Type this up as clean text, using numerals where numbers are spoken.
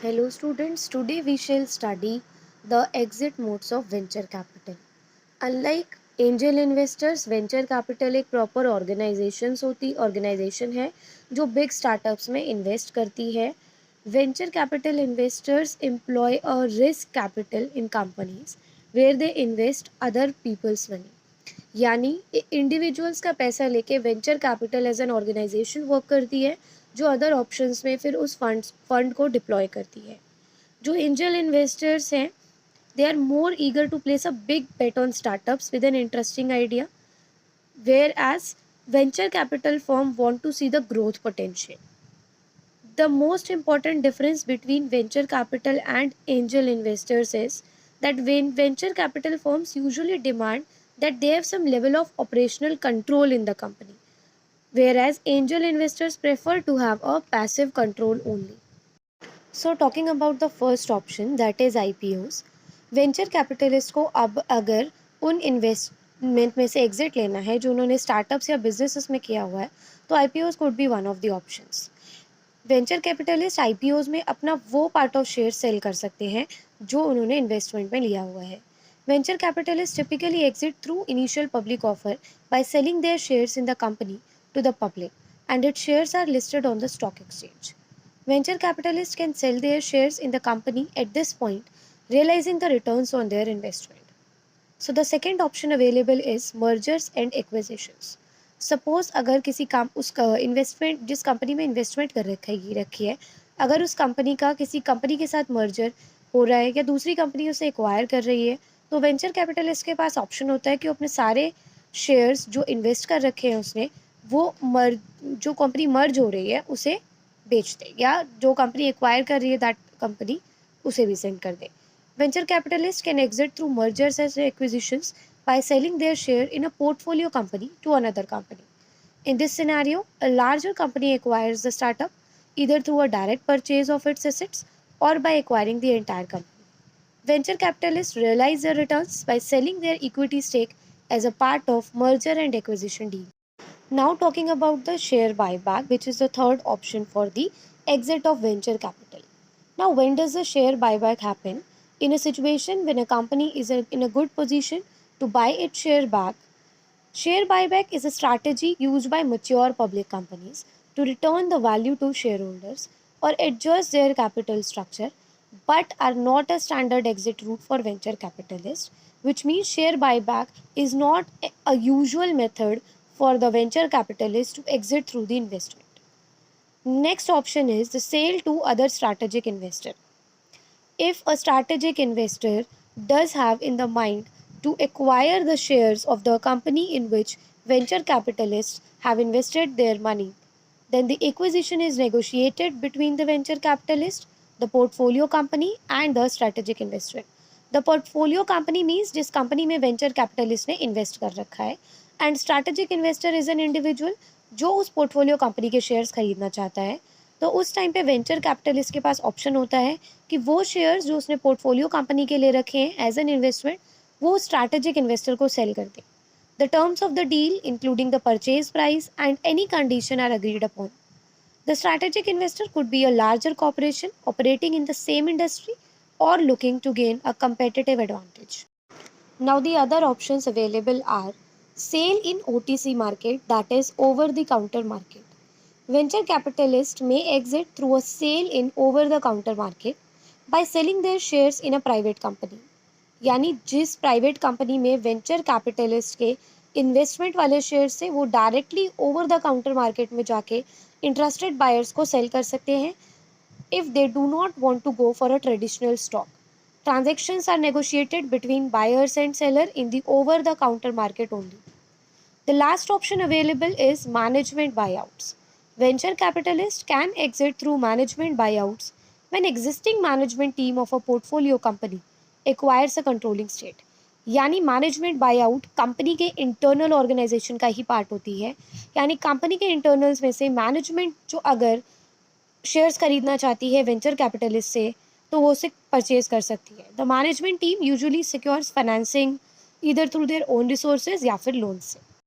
Hello students, today we shall study the exit modes of venture capital. Unlike angel investors, venture capital एक proper organisation है जो big startups में invest करती है. Venture capital investors employ a risk capital in companies where they invest other people's money. यानी individuals का पैसा लेके venture capital as an organisation work करती है जो अदर ऑप्शंस में फिर उस फंड को डिप्लॉय करती है. जो एंजल इन्वेस्टर्स हैं, they are more eager to place a big bet on startups with an interesting idea, whereas venture capital firm want to see the growth potential. The most important difference between venture capital and angel investors is that when venture capital firms usually demand that they have some level of operational control in the company, whereas angel investors prefer to have a passive control only. So talking about the first option, that is IPOs, venture capitalist को अब अगर उन investment में से exit लेना है जो उन्होंने स्टार्टअप्स या बिजनेसेस में किया हुआ है, तो IPOs could be one of the options. Venture capitalist IPOs में अपना वो पार्ट ऑफ शेयर सेल कर सकते हैं जो उन्होंने इन्वेस्टमेंट में लिया हुआ है. Venture capitalists typically exit through initial public offer by selling their shares in the company to the public and it shares are listed on the stock exchange. Venture capitalists can sell their shares in the company at this point, realizing the returns on their investment. So the second option available is mergers and acquisitions. Suppose अगर किसी काम उस investment जिस company में investment कर रखी है, अगर उस कंपनी का किसी कंपनी के साथ मर्जर हो रहा है या दूसरी कंपनी उसे एक्वायर कर रही है, तो वेंचर कैपिटलिस्ट के पास ऑप्शन होता है कि वो अपने सारे शेयर्स जो इन्वेस्ट कर रखे हैं उसने, वो जो कंपनी मर्ज हो रही है उसे बेच दे, या जो कंपनी एक्वायर कर रही है दैट कंपनी उसे भी सेंड कर दे. Venture capitalist can exit through mergers and acquisitions by selling their share in a portfolio company to another company. In this scenario, a larger company acquires the startup either through a direct purchase of its assets or by acquiring the entire company. Venture capitalists realize their returns by selling their equity stake as a part of merger and acquisition deal. Now talking about the share buyback, which is the third option for the exit of venture capital. Now, when does the share buyback happen? In a situation when a company is in a good position to buy its share back. Share buyback is a strategy used by mature public companies to return the value to shareholders or adjust their capital structure, but are not a standard exit route for venture capitalists, which means share buyback is not a usual method for the venture capitalists to exit through the investment. Next option is the sale to other strategic investor. If a strategic investor does have in the mind to acquire the shares of the company in which venture capitalists have invested their money, then the acquisition is negotiated between the venture capitalist, the portfolio company, and the strategic investor. The portfolio company means जिस company में venture capitalist ने invest कर रखा है, and strategic investor is an individual जो उस portfolio company के shares खरीदना चाहता है. तो उस टाइम पे वेंचर कैपिटलिस्ट के पास ऑप्शन होता है कि वो शेयर्स जो उसने पोर्टफोलियो कंपनी के लिए रखे हैं एज एन इन्वेस्टमेंट, वो स्ट्रैटेजिक इन्वेस्टर को सेल कर दे. The terms of the deal including the purchase price and any condition are agreed upon. The strategic investor could be a larger corporation operating in the same industry or looking to gain a competitive advantage. Now, the other options available are sale in OTC market, that is over the counter market. Venture capitalists may exit through a sale in over the counter market by selling their shares in a private company. यानी जिस private company में venture capitalist के investment वाले share से वो directly over the counter market में जाके interested buyers को सेल कर सकते हैं if they do not want to go for a traditional stock. Transactions are negotiated between buyers and seller in the over the counter market only. The last option available is management buyouts. Venture capitalists can exit through management buyouts when existing management team of a portfolio company acquires a controlling stake. यानी management buyout company के internal organisation का ही part होती है. यानी company के internals में से management जो अगर शेयर्स खरीदना चाहती है वेंचर कैपिटलिस्ट से, तो वो उसे परचेज कर सकती है. The management team usually secures financing either through their own resources या फिर लोन से.